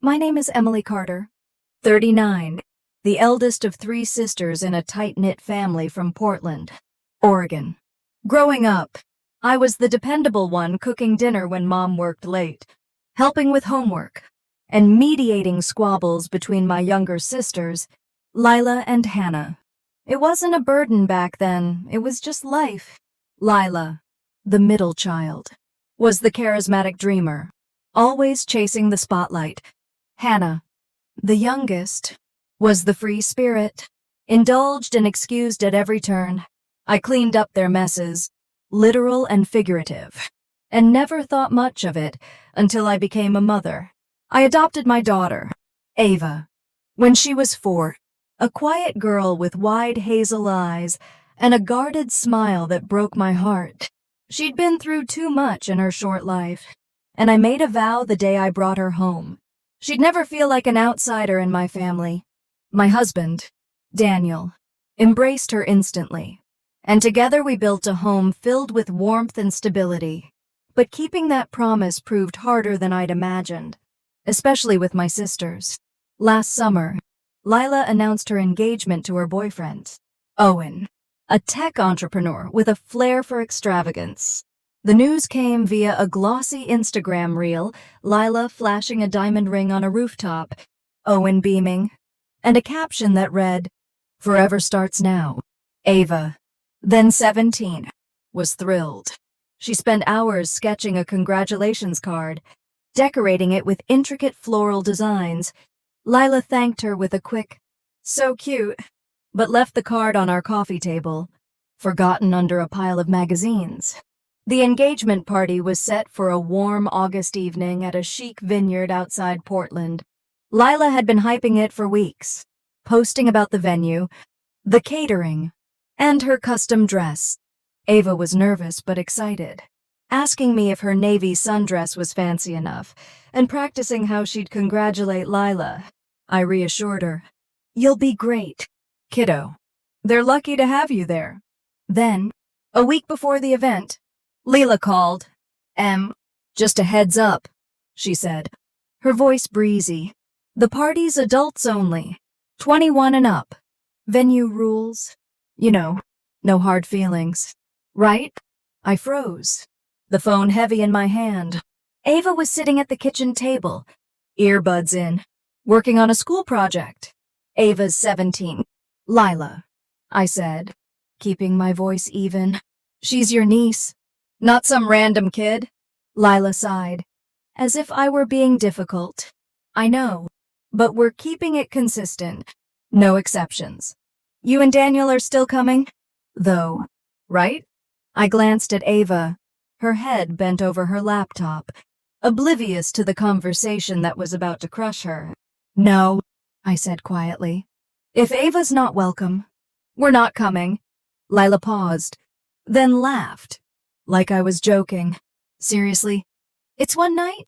My name is Emily Carter, 39, the eldest of three sisters in a tight-knit family from Portland, Oregon. Growing up, I was the dependable one cooking dinner when Mom worked late, helping with homework, and mediating squabbles between my younger sisters, Lila and Hannah. It wasn't a burden back then, it was just life. Lila, the middle child, was the charismatic dreamer, always chasing the spotlight. Hannah, the youngest, was the free spirit, indulged and excused at every turn. I cleaned up their messes, literal and figurative, and never thought much of it until I became a mother. I adopted my daughter, Ava, when she was 4, a quiet girl with wide hazel eyes and a guarded smile that broke my heart. She'd been through too much in her short life, and I made a vow the day I brought her home. She'd never feel like an outsider in my family. My husband, Daniel, embraced her instantly, and together we built a home filled with warmth and stability. But keeping that promise proved harder than I'd imagined, especially with my sisters. Last summer, Lila announced her engagement to her boyfriend, Owen, a tech entrepreneur with a flair for extravagance. The news came via a glossy Instagram reel, Lila flashing a diamond ring on a rooftop, Owen beaming, and a caption that read, "Forever starts now." Ava, then 17, was thrilled. She spent hours sketching a congratulations card, decorating it with intricate floral designs. Lila thanked her with a quick, "So cute," but left the card on our coffee table, forgotten under a pile of magazines. The engagement party was set for a warm August evening at a chic vineyard outside Portland. Lila had been hyping it for weeks, posting about the venue, the catering, and her custom dress. Ava was nervous but excited, asking me if her navy sundress was fancy enough, and practicing how she'd congratulate Lila. I reassured her, "You'll be great, kiddo. They're lucky to have you there." Then, a week before the event, Lila called. Just a heads up," she said, her voice breezy. "The party's adults only, 21 and up. Venue rules. You know, no hard feelings. Right?" I froze, the phone heavy in my hand. Ava was sitting at the kitchen table, earbuds in, working on a school project. Ava's 17. "Lila," I said, keeping my voice even. "She's your niece, not some random kid." Lila sighed, as if I were being difficult. "I know, but we're keeping it consistent. No exceptions. You and Daniel are still coming, though, right?" I glanced at Ava, her head bent over her laptop, oblivious to the conversation that was about to crush her. "No," I said quietly. "If Ava's not welcome, we're not coming." Lila paused, then laughed, like I was joking. "Seriously? It's one night?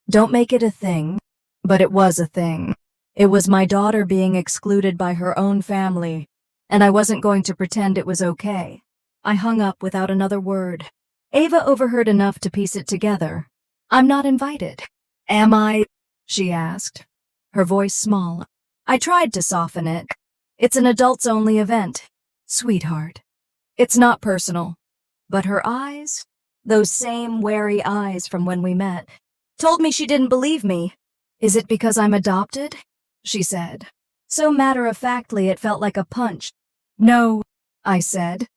Don't make it a thing." But it was a thing. It was my daughter being excluded by her own family, and I wasn't going to pretend it was okay. I hung up without another word. Ava overheard enough to piece it together. "I'm not invited." "Am I?" she asked, her voice small. I tried to soften it. "It's an adults-only event, sweetheart. It's not personal." But her eyes, those same wary eyes from when we met, told me she didn't believe me. "Is it because I'm adopted?" she said. So matter-of-factly it felt like a punch. "No," I said,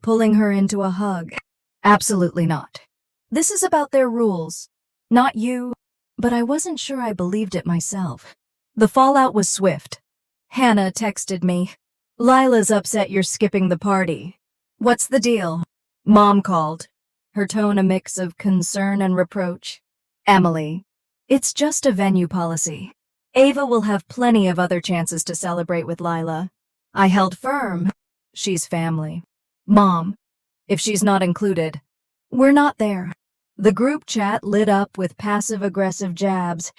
pulling her into a hug. "Absolutely not. This is about their rules, not you." But I wasn't sure I believed it myself. The fallout was swift. Hannah texted me, "Lila's upset you're skipping the party. What's the deal?" Mom called, her tone a mix of concern and reproach. "Emily, it's just a venue policy. Ava will have plenty of other chances to celebrate with Lila." I held firm. "She's family. Mom, if she's not included, we're not there." The group chat lit up with passive-aggressive jabs.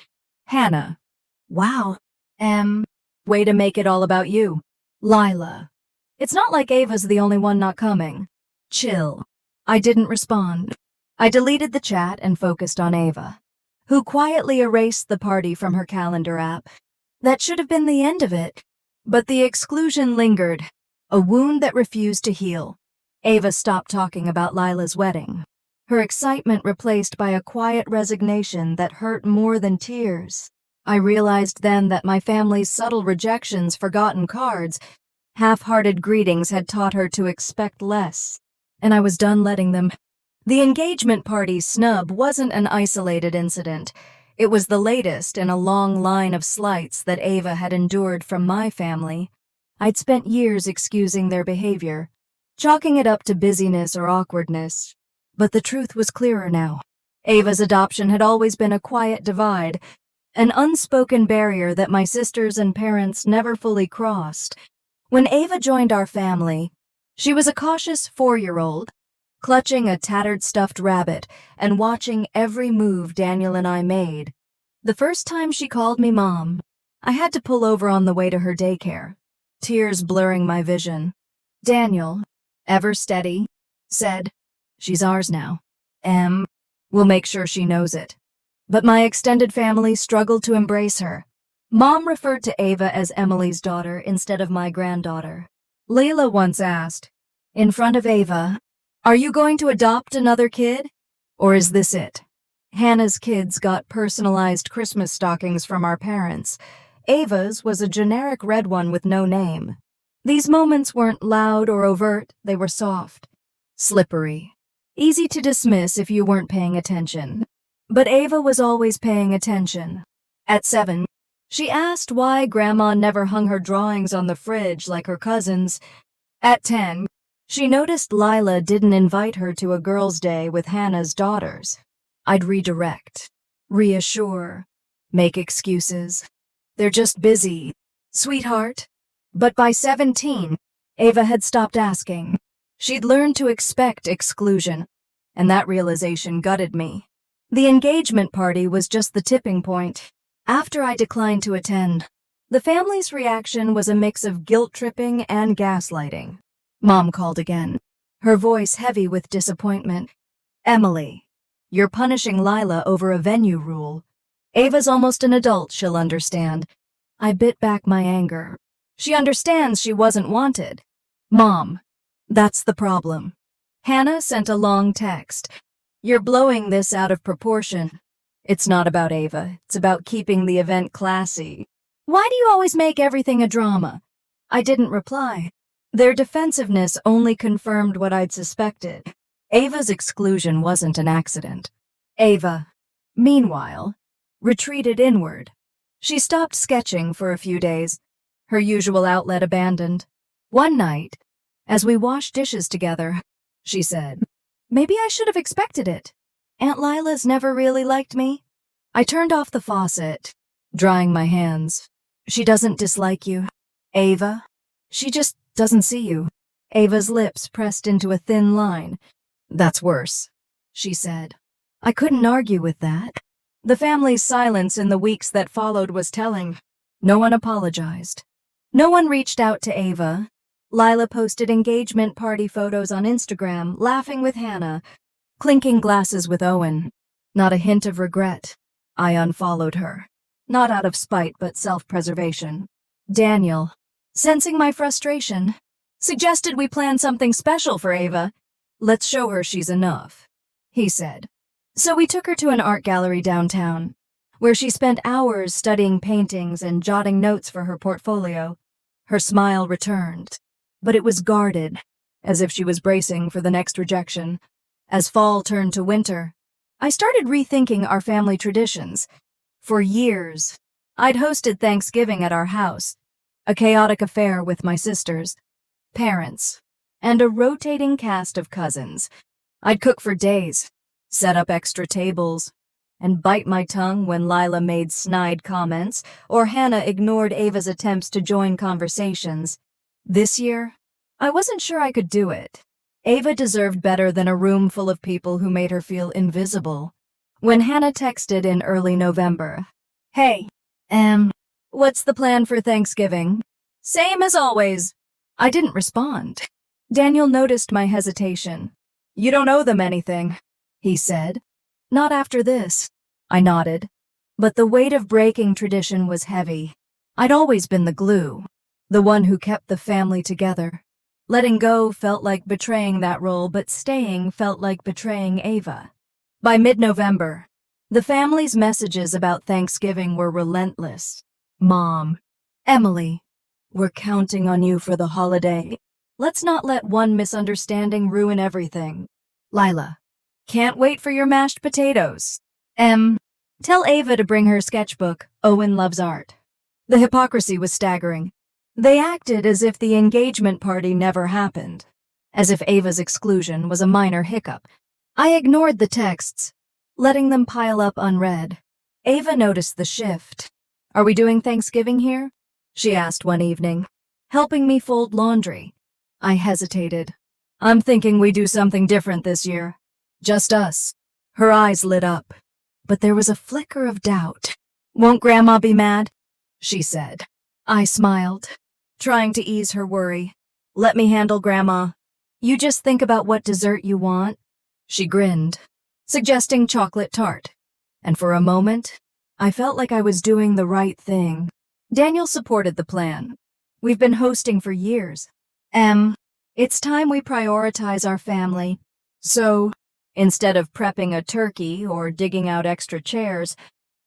Hannah, "Wow, way to make it all about you." Lila, "It's not like Ava's the only one not coming. Chill." I didn't respond. I deleted the chat and focused on Ava, who quietly erased the party from her calendar app. That should have been the end of it. But the exclusion lingered, a wound that refused to heal. Ava stopped talking about Lila's wedding, her excitement replaced by a quiet resignation that hurt more than tears. I realized then that my family's subtle rejections, forgotten cards, half-hearted greetings had taught her to expect less, and I was done letting them. The engagement party's snub wasn't an isolated incident. It was the latest in a long line of slights that Ava had endured from my family. I'd spent years excusing their behavior, chalking it up to busyness or awkwardness. But the truth was clearer now. Ava's adoption had always been a quiet divide, an unspoken barrier that my sisters and parents never fully crossed. When Ava joined our family, she was a cautious 4-year-old, clutching a tattered stuffed rabbit and watching every move Daniel and I made. The first time she called me Mom, I had to pull over on the way to her daycare, tears blurring my vision. Daniel, ever steady, said, "She's ours now. We'll make sure she knows it." But my extended family struggled to embrace her. Mom referred to Ava as Emily's daughter instead of my granddaughter. Leila once asked, in front of Ava, "Are you going to adopt another kid? Or is this it?" Hannah's kids got personalized Christmas stockings from our parents. Ava's was a generic red one with no name. These moments weren't loud or overt, they were soft, slippery, easy to dismiss if you weren't paying attention. But Ava was always paying attention. At 7, she asked why Grandma never hung her drawings on the fridge like her cousins. At 10, she noticed Lila didn't invite her to a girls' day with Hannah's daughters. I'd redirect, reassure, make excuses. "They're just busy, sweetheart." But by 17, Ava had stopped asking. She'd learned to expect exclusion, and that realization gutted me. The engagement party was just the tipping point. After I declined to attend, the family's reaction was a mix of guilt-tripping and gaslighting. Mom called again, her voice heavy with disappointment. "Emily, you're punishing Lila over a venue rule. Ava's almost an adult, she'll understand." I bit back my anger. "She understands she wasn't wanted." "Mom, that's the problem." Hannah sent a long text. "You're blowing this out of proportion. It's not about Ava. It's about keeping the event classy. Why do you always make everything a drama?" I didn't reply. Their defensiveness only confirmed what I'd suspected. Ava's exclusion wasn't an accident. Ava, meanwhile, retreated inward. She stopped sketching for a few days, her usual outlet abandoned. One night, as we washed dishes together, she said, "Maybe I should have expected it. Aunt Lila's never really liked me." I turned off the faucet, drying my hands. "She doesn't dislike you, Ava. She just doesn't see you." Ava's lips pressed into a thin line. "That's worse," she said. I couldn't argue with that. The family's silence in the weeks that followed was telling. No one apologized. No one reached out to Ava. Lila posted engagement party photos on Instagram, laughing with Hannah, clinking glasses with Owen. Not a hint of regret. I unfollowed her. Not out of spite, but self-preservation. Daniel, sensing my frustration, suggested we plan something special for Ava. "Let's show her she's enough," he said. So we took her to an art gallery downtown, where she spent hours studying paintings and jotting notes for her portfolio. Her smile returned, but it was guarded, as if she was bracing for the next rejection. As fall turned to winter, I started rethinking our family traditions. For years, I'd hosted Thanksgiving at our house, a chaotic affair with my sisters, parents, and a rotating cast of cousins. I'd cook for days, set up extra tables, and bite my tongue when Lila made snide comments or Hannah ignored Ava's attempts to join conversations. This year, I wasn't sure I could do it. Ava deserved better than a room full of people who made her feel invisible. When Hannah texted in early November, "Hey, what's the plan for Thanksgiving?" "Same as always." I didn't respond. Daniel noticed my hesitation. "You don't owe them anything," he said. "Not after this." I nodded. But the weight of breaking tradition was heavy. I'd always been the glue, the one who kept the family together. Letting go felt like betraying that role, but staying felt like betraying Ava. By mid-November, the family's messages about Thanksgiving were relentless. Mom, Emily, we're counting on you for the holiday. Let's not let one misunderstanding ruin everything. Lila, can't wait for your mashed potatoes. Tell Ava to bring her sketchbook. Owen loves art. The hypocrisy was staggering. They acted as if the engagement party never happened, as if Ava's exclusion was a minor hiccup. I ignored the texts, letting them pile up unread. Ava noticed the shift. Are we doing Thanksgiving here? She asked one evening, helping me fold laundry. I hesitated. I'm thinking we do something different this year. Just us. Her eyes lit up, but there was a flicker of doubt. Won't Grandma be mad? She said. I smiled, trying to ease her worry. Let me handle Grandma. You just think about what dessert you want. She grinned, suggesting chocolate tart. And for a moment, I felt like I was doing the right thing. Daniel supported the plan. We've been hosting for years. It's time we prioritize our family. So, instead of prepping a turkey or digging out extra chairs,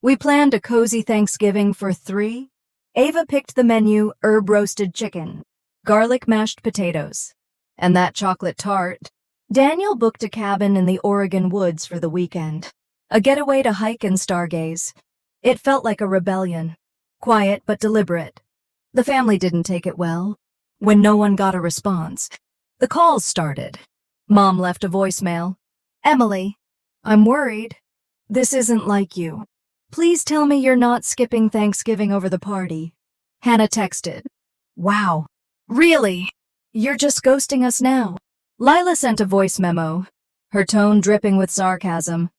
we planned a cozy Thanksgiving for 3. Ava picked the menu: herb-roasted chicken, garlic mashed potatoes, and that chocolate tart. Daniel booked a cabin in the Oregon woods for the weekend, a getaway to hike and stargaze. It felt like a rebellion, quiet but deliberate. The family didn't take it well. When no one got a response, the calls started. Mom left a voicemail. Emily, I'm worried. This isn't like you. Please tell me you're not skipping Thanksgiving over the party. Hannah texted. Wow, really? You're just ghosting us now? Lila sent a voice memo, her tone dripping with sarcasm.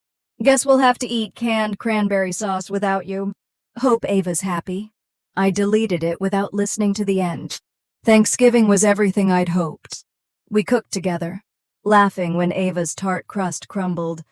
Guess we'll have to eat canned cranberry sauce without you. Hope Ava's happy. I deleted it without listening to the end. Thanksgiving was everything I'd hoped. We cooked together, laughing when Ava's tart crust crumbled.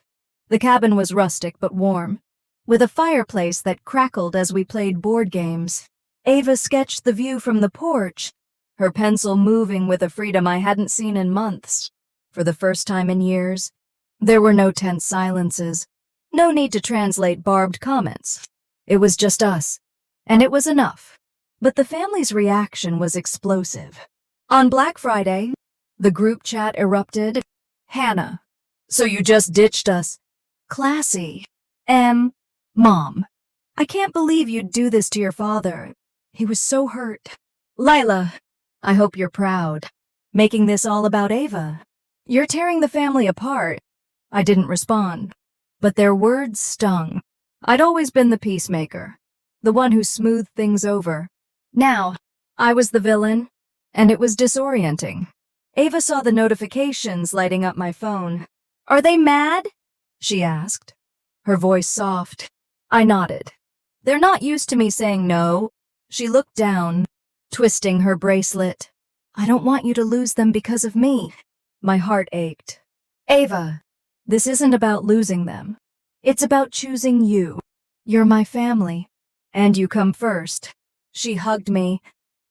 The cabin was rustic but warm, with a fireplace that crackled as we played board games. Ava sketched the view from the porch, her pencil moving with a freedom I hadn't seen in months. For the first time in years, there were no tense silences, no need to translate barbed comments. It was just us, and it was enough. But the family's reaction was explosive. On Black Friday, the group chat erupted. Hannah, so you just ditched us. Classy. Mom, I can't believe you'd do this to your father. He was so hurt. Lila, I hope you're proud. Making this all about Ava. You're tearing the family apart. I didn't respond, but their words stung. I'd always been the peacemaker, the one who smoothed things over. Now, I was the villain, and it was disorienting. Ava saw the notifications lighting up my phone. Are they mad? She asked, her voice soft. I nodded. They're not used to me saying no. She looked down, twisting her bracelet. I don't want you to lose them because of me. My heart ached. Ava, this isn't about losing them. It's about choosing you. You're my family, and you come first. She hugged me,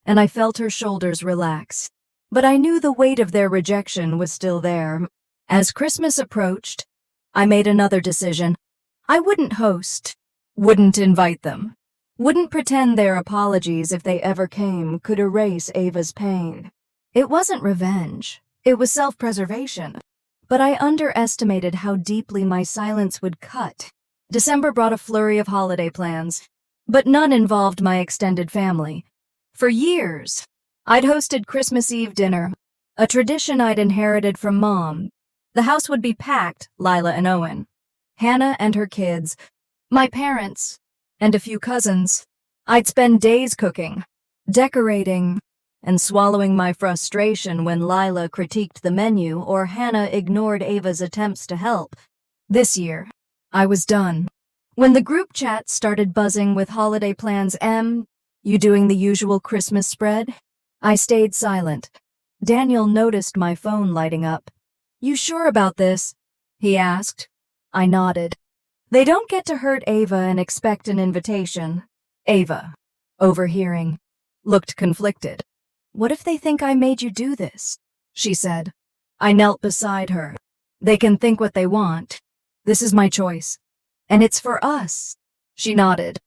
and I felt her shoulders relax. But I knew the weight of their rejection was still there. As Christmas approached, I made another decision. I wouldn't host, wouldn't invite them, wouldn't pretend their apologies, if they ever came, could erase Ava's pain. It wasn't revenge, it was self-preservation. But I underestimated how deeply my silence would cut. December brought a flurry of holiday plans, but none involved my extended family. For years, I'd hosted Christmas Eve dinner, a tradition I'd inherited from Mom. The house would be packed, Lila and Owen, Hannah and her kids, my parents, and a few cousins. I'd spend days cooking, decorating, and swallowing my frustration when Lila critiqued the menu or Hannah ignored Ava's attempts to help. This year, I was done. When the group chat started buzzing with holiday plans, you doing the usual Christmas spread? I stayed silent. Daniel noticed my phone lighting up. You sure about this? He asked. I nodded. They don't get to hurt Ava and expect an invitation. Ava, overhearing, looked conflicted. What if they think I made you do this? She said. I knelt beside her. They can think what they want. This is my choice. And it's for us. She nodded.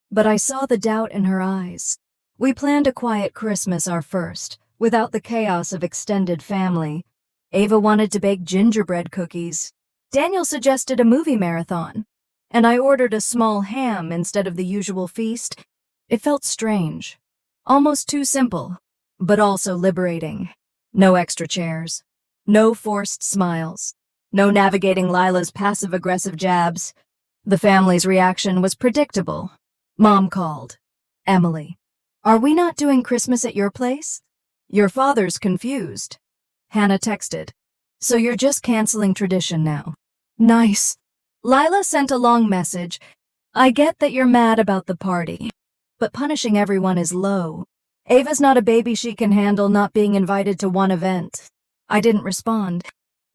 But I saw the doubt in her eyes. We planned a quiet Christmas, our first, without the chaos of extended family. Ava wanted to bake gingerbread cookies. Daniel suggested a movie marathon. And I ordered a small ham instead of the usual feast. It felt strange. Almost too simple, but also liberating. No extra chairs. No forced smiles. No navigating Lila's passive-aggressive jabs. The family's reaction was predictable. Mom called. Emily, are we not doing Christmas at your place? Your father's confused. Hannah texted. So you're just canceling tradition now. Nice. Lila sent a long message. I get that you're mad about the party, but punishing everyone is low. Ava's not a baby she can handle not being invited to one event. I didn't respond.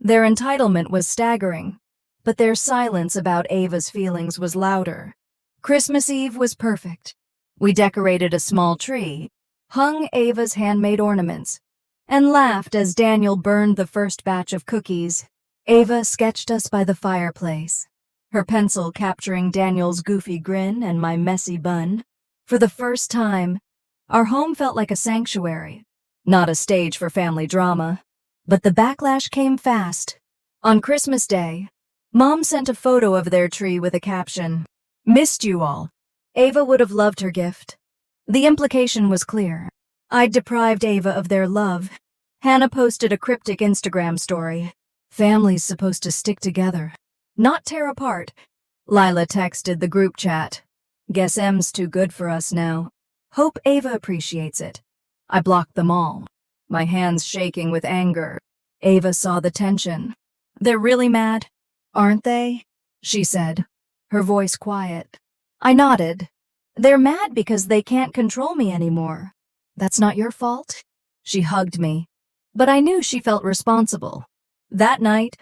Their entitlement was staggering, but their silence about Ava's feelings was louder. Christmas Eve was perfect. We decorated a small tree, hung Ava's handmade ornaments, and laughed as Daniel burned the first batch of cookies. Ava sketched us by the fireplace, her pencil capturing Daniel's goofy grin and my messy bun. For the first time, our home felt like a sanctuary, not a stage for family drama. But the backlash came fast. On Christmas Day, Mom sent a photo of their tree with a caption, "Missed you all." Ava would have loved her gift. The implication was clear. I'd deprived Ava of their love. Hannah posted a cryptic Instagram story. Family's supposed to stick together, not tear apart. Lila texted the group chat. Guess M's too good for us now. Hope Ava appreciates it. I blocked them all, my hands shaking with anger. Ava saw the tension. They're really mad, aren't they? She said, her voice quiet. I nodded. They're mad because they can't control me anymore. That's not your fault. She hugged me, but I knew she felt responsible. That night,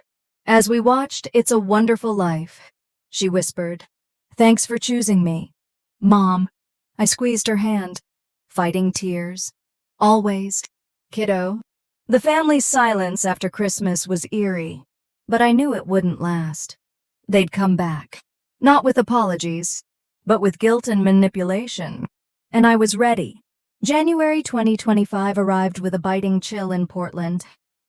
as we watched It's a Wonderful Life, she whispered, "Thanks for choosing me." Mom. I squeezed her hand, fighting tears. Always, kiddo. The family's silence after Christmas was eerie, but I knew it wouldn't last. They'd come back, not with apologies, but with guilt and manipulation. And I was ready. January 2025 arrived with a biting chill in Portland,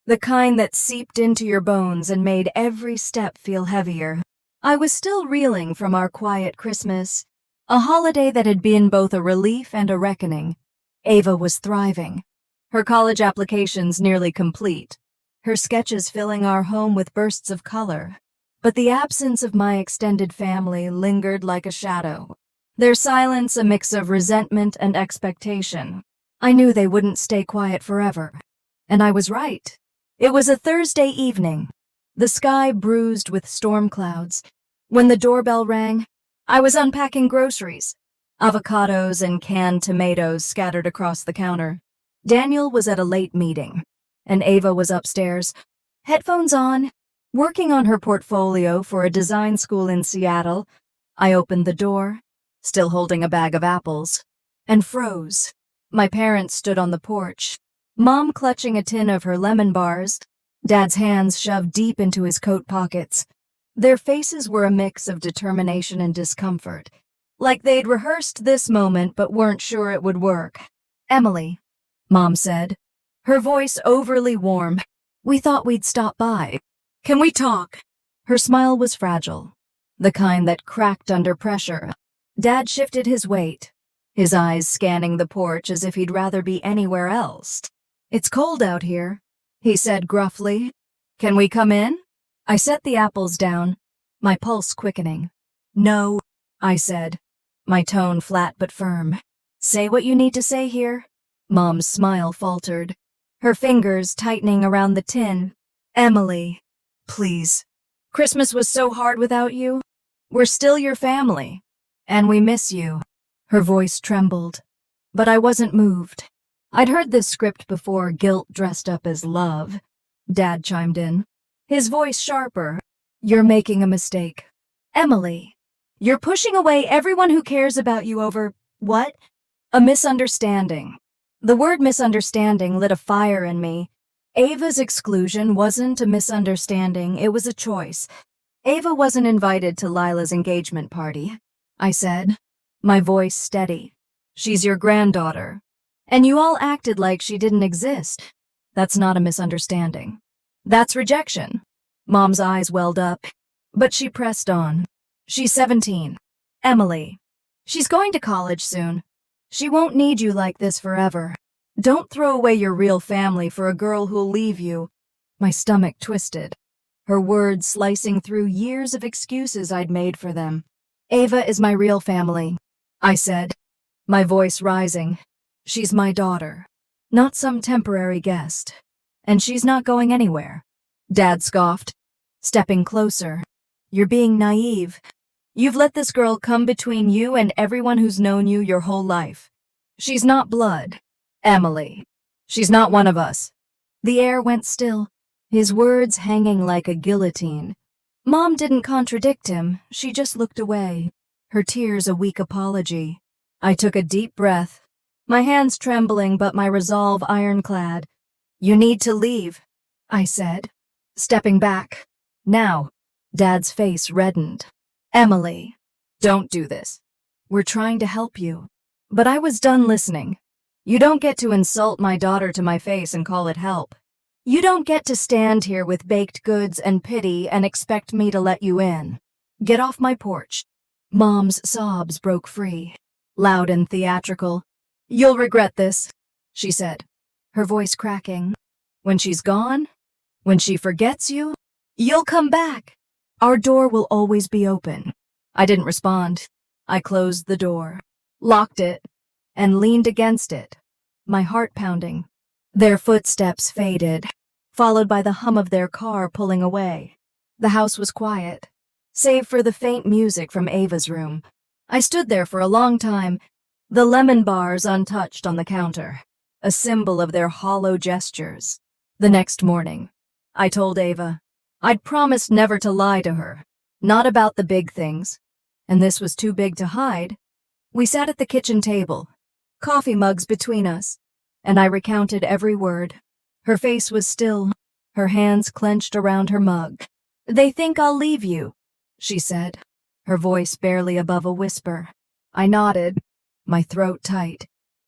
the kind that seeped into your bones and made every step feel heavier. I was still reeling from our quiet Christmas, a holiday that had been both a relief and a reckoning. Ava was thriving, her college applications nearly complete, her sketches filling our home with bursts of color. But the absence of my extended family lingered like a shadow, their silence a mix of resentment and expectation. I knew they wouldn't stay quiet forever, and I was right. It was a Thursday evening, the sky bruised with storm clouds. When the doorbell rang, I was unpacking groceries, avocados and canned tomatoes scattered across the counter. Daniel was at a late meeting, and Ava was upstairs, headphones on, working on her portfolio for a design school in Seattle. I opened the door, still holding a bag of apples, and froze. My parents stood on the porch, Mom clutching a tin of her lemon bars, Dad's hands shoved deep into his coat pockets. Their faces were a mix of determination and discomfort, like they'd rehearsed this moment but weren't sure it would work. "Emily," Mom said, her voice overly warm, "we thought we'd stop by. Can we talk?" Her smile was fragile, the kind that cracked under pressure. Dad shifted his weight, his eyes scanning the porch as if he'd rather be anywhere else. "It's cold out here," he said gruffly. "Can we come in?" I set the apples down, my pulse quickening. "No," I said, my tone flat but firm. "Say what you need to say here." Mom's smile faltered, her fingers tightening around the tin. "Emily, please. Christmas was so hard without you. We're still your family, and we miss you." Her voice trembled, but I wasn't moved. I'd heard this script before, guilt dressed up as love. Dad chimed in, his voice sharper. "You're making a mistake. Emily, You're pushing away everyone who cares about you over, what? A misunderstanding. The word misunderstanding lit a fire in me. Ava's exclusion wasn't a misunderstanding, it was a choice. Ava wasn't invited to Lila's engagement party, I said, my voice steady. She's your granddaughter. And you all acted like she didn't exist. That's not a misunderstanding. That's rejection. Mom's eyes welled up, but she pressed on. She's 17. Emily. She's going to college soon. She won't need you like this forever. Don't throw away your real family for a girl who'll leave you. My stomach twisted, her words slicing through years of excuses I'd made for them. Ava is my real family, I said, my voice rising. She's my daughter, not some temporary guest. And she's not going anywhere. Dad scoffed, stepping closer. You're being naive. You've let this girl come between you and everyone who's known you your whole life. She's not blood. Emily. She's not one of us. The air went still, his words hanging like a guillotine. Mom didn't contradict him, she just looked away, her tears a weak apology. I took a deep breath, my hands trembling but my resolve ironclad. You need to leave, I said, stepping back. Now. Dad's face reddened. Emily, don't do this. We're trying to help you. But I was done listening. You don't get to insult my daughter to my face and call it help. You don't get to stand here with baked goods and pity and expect me to let you in. Get off my porch. Mom's sobs broke free, loud and theatrical. You'll regret this, she said, her voice cracking. When she's gone, when she forgets you, you'll come back. Our door will always be open. I didn't respond. I closed the door, locked it, and leaned against it, my heart pounding. Their footsteps faded, followed by the hum of their car pulling away. The house was quiet, save for the faint music from Ava's room. I stood there for a long time, the lemon bars untouched on the counter, a symbol of their hollow gestures. The next morning, I told Ava, I'd promised never to lie to her, not about the big things, and this was too big to hide. We sat at the kitchen table, coffee mugs between us, and I recounted every word. Her face was still, her hands clenched around her mug. They think I'll leave you, she said, her voice barely above a whisper. I nodded, my throat tight.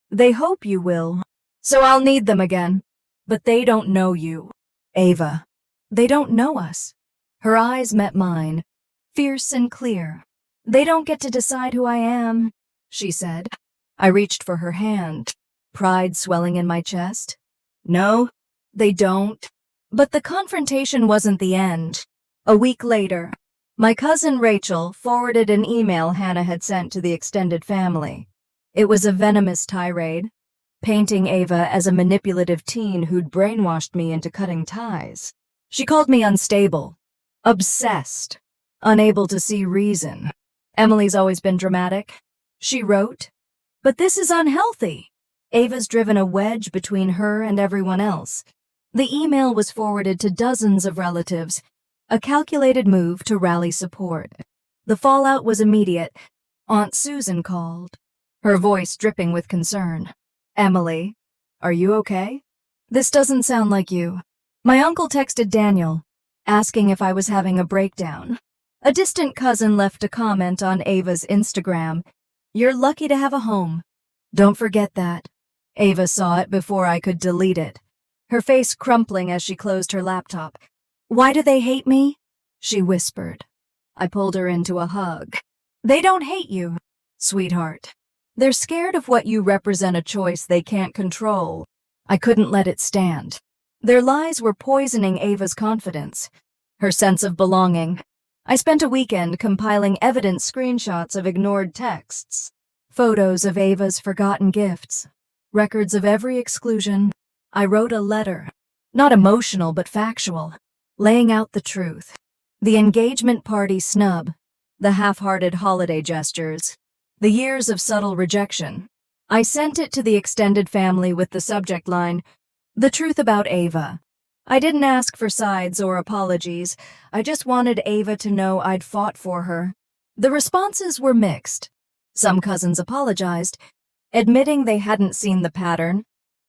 They hope you will, so I'll need them again. But they don't know you, Ava. They don't know us. Her eyes met mine, fierce and clear. They don't get to decide who I am, she said. I reached for her hand, pride swelling in my chest. No, they don't. But the confrontation wasn't the end. A week later, my cousin Rachel forwarded an email Hannah had sent to the extended family. It was a venomous tirade, painting Ava as a manipulative teen who'd brainwashed me into cutting ties. She called me unstable, obsessed, unable to see reason. Emily's always been dramatic, she wrote. But this is unhealthy. Ava's driven a wedge between her and everyone else. The email was forwarded to dozens of relatives, a calculated move to rally support. The fallout was immediate. Aunt Susan called, her voice dripping with concern. Emily, are you okay? This doesn't sound like you. My uncle texted Daniel, asking if I was having a breakdown. A distant cousin left a comment on Ava's Instagram. You're lucky to have a home. Don't forget that. Ava saw it before I could delete it, her face crumpling as she closed her laptop. Why do they hate me? She whispered. I pulled her into a hug. They don't hate you, sweetheart. They're scared of what you represent, a choice they can't control. I couldn't let it stand. Their lies were poisoning Ava's confidence, her sense of belonging. I spent a weekend compiling evident screenshots of ignored texts, photos of Ava's forgotten gifts, records of every exclusion. I wrote a letter, not emotional but factual, laying out the truth. The engagement party snub, the half-hearted holiday gestures, the years of subtle rejection. I sent it to the extended family with the subject line, "The truth about Ava." I didn't ask for sides or apologies. I just wanted Ava to know I'd fought for her. The responses were mixed. Some cousins apologized, admitting they hadn't seen the pattern.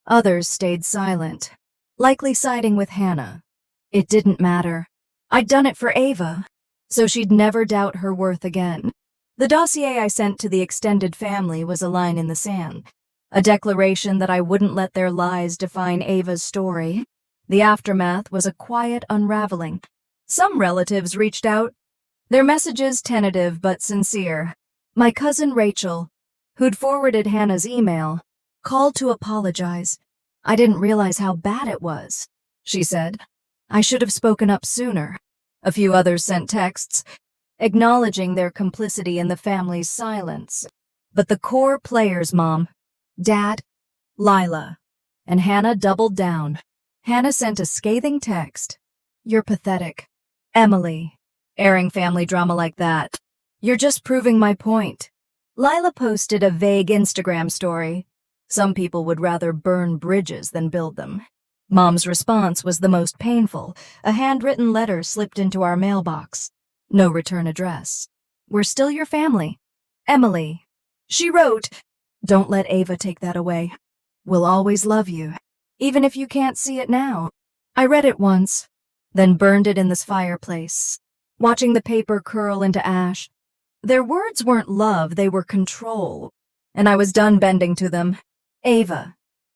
Others stayed silent, likely siding with Hannah. It didn't matter. I'd done it for Ava, so she'd never doubt her worth again. The dossier I sent to the extended family was a line in the sand, a declaration that I wouldn't let their lies define Ava's story. The aftermath was a quiet unraveling. Some relatives reached out, their messages tentative but sincere. My cousin Rachel, who'd forwarded Hannah's email, called to apologize. "I didn't realize how bad it was," she said. "I should have spoken up sooner." A few others sent texts, acknowledging their complicity in the family's silence. But the core players, Mom, Dad, Lila, and Hannah doubled down. Hannah sent a scathing text. "You're pathetic. Emily, airing family drama like that. You're just proving my point." Lila posted a vague Instagram story. Some people would rather burn bridges than build them. Mom's response was the most painful, a handwritten letter slipped into our mailbox. No return address. "We're still your family. Emily." She wrote, "Don't let Ava take that away. We'll always love you, even if you can't see it now." I read it once, then burned it in this fireplace, watching the paper curl into ash. Their words weren't love, they were control, and I was done bending to them. Ava,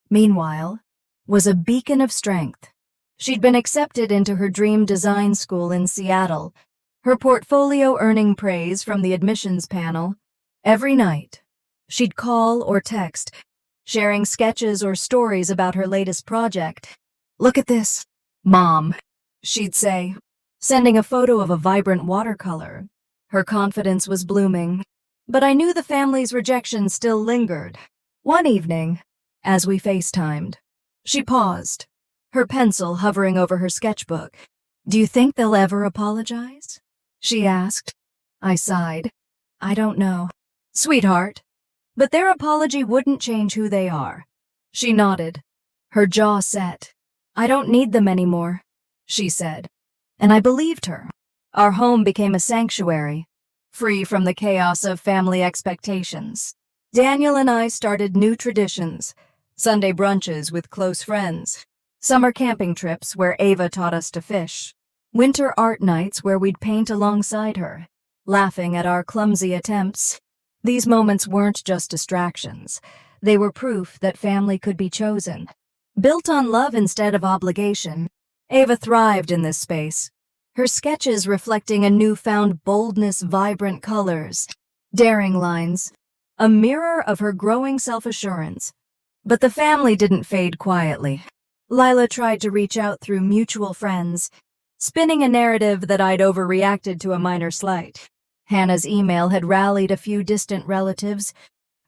meanwhile, was a beacon of strength. She'd been accepted into her dream design school in Seattle, her portfolio earning praise from the admissions panel. Every night, she'd call or text, sharing sketches or stories about her latest project. "Look at this, Mom," she'd say, sending a photo of a vibrant watercolor. Her confidence was blooming, but I knew the family's rejection still lingered. One evening, as we FaceTimed, she paused, her pencil hovering over her sketchbook. "Do you think they'll ever apologize?" she asked. I sighed. "I don't know, sweetheart, but their apology wouldn't change who they are." She nodded, her jaw set. "I don't need them anymore," she said, and I believed her. Our home became a sanctuary, free from the chaos of family expectations. Daniel and I started new traditions, Sunday brunches with close friends, summer camping trips where Ava taught us to fish, winter art nights where we'd paint alongside her, laughing at our clumsy attempts. These moments weren't just distractions. They were proof that family could be chosen. Built on love instead of obligation, Ava thrived in this space, her sketches reflecting a newfound boldness, vibrant colors, daring lines, a mirror of her growing self-assurance. But the family didn't fade quietly. Lila tried to reach out through mutual friends, spinning a narrative that I'd overreacted to a minor slight. Hannah's email had rallied a few distant relatives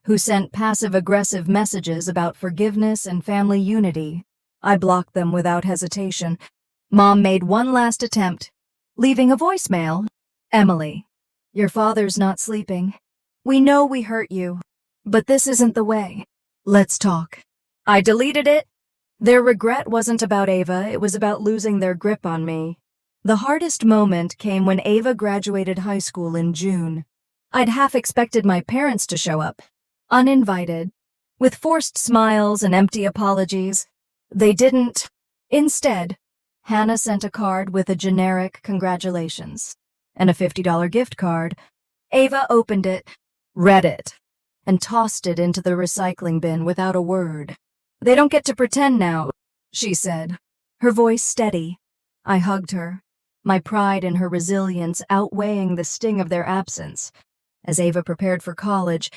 who sent passive-aggressive messages about forgiveness and family unity. I blocked them without hesitation. Mom made one last attempt, leaving a voicemail. "Emily, your father's not sleeping. We know we hurt you, but this isn't the way. Let's talk." I deleted it. Their regret wasn't about Ava, it was about losing their grip on me. The hardest moment came when Ava graduated high school in June. I'd half expected my parents to show up, uninvited, with forced smiles and empty apologies. They didn't. Instead, Hannah sent a card with a generic congratulations and a $50 gift card. Ava opened it, read it, and tossed it into the recycling bin without a word. "They don't get to pretend now," she said, her voice steady. I hugged her, my pride in her resilience outweighing the sting of their absence. As Ava prepared for college,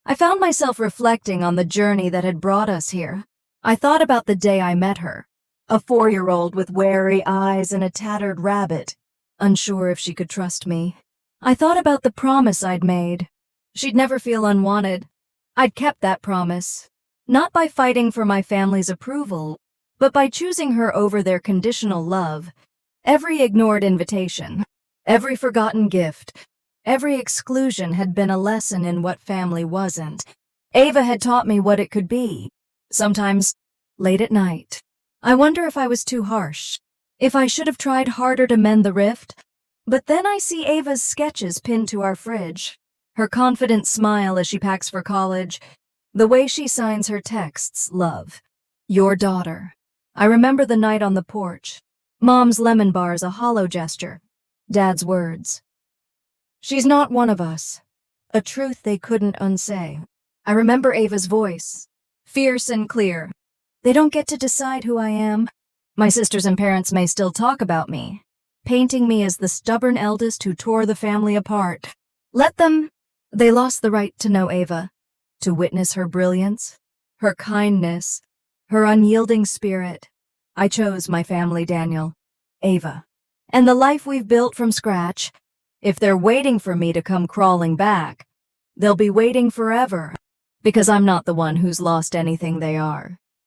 I found myself reflecting on the journey that had brought us here. I thought about the day I met her, a 4-year-old with wary eyes and a tattered rabbit, unsure if she could trust me. I thought about the promise I'd made. She'd never feel unwanted. I'd kept that promise, not by fighting for my family's approval, but by choosing her over their conditional love. Every ignored invitation, every forgotten gift, every exclusion had been a lesson in what family wasn't. Ava had taught me what it could be. Sometimes, late at night, I wonder if I was too harsh, if I should have tried harder to mend the rift. But then I see Ava's sketches pinned to our fridge. Her confident smile as she packs for college. The way she signs her texts, love. Your daughter. I remember the night on the porch. Mom's lemon bars a hollow gesture. Dad's words. She's not one of us. A truth they couldn't unsay. I remember Ava's voice. Fierce and clear. They don't get to decide who I am. My sisters and parents may still talk about me, painting me as the stubborn eldest who tore the family apart. Let them. They lost the right to know Ava, to witness her brilliance, her kindness, her unyielding spirit. I chose my family, Daniel, Ava, and the life we've built from scratch. If they're waiting for me to come crawling back, they'll be waiting forever, because I'm not the one who's lost anything they are.